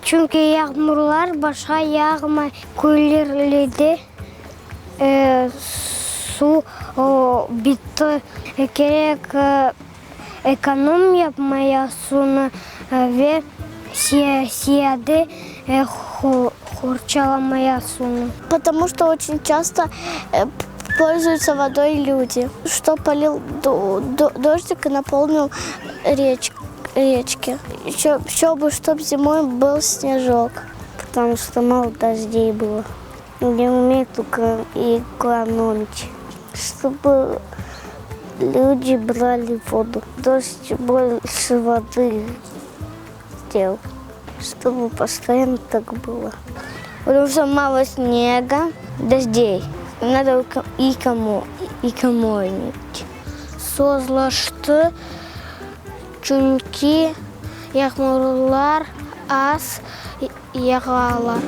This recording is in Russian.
Çünkü yağmurlar başa yağmay köylerde su bitti. Gerek ekonom yapmaya sunu ve siyade харчаламая суна. Потому что очень часто пользуются водой люди. Что полил дождик и наполнил речки. Чтобы зимой был снежок. Потому что мало дождей было. Не умеют только экономить. Чтобы люди брали воду. Дождь больше воды сделал. Чтобы постоянно так было. Потому что мало снега, дождей. Надо экономить. Sozlaştı çünkü yağmurlar az yağarlar.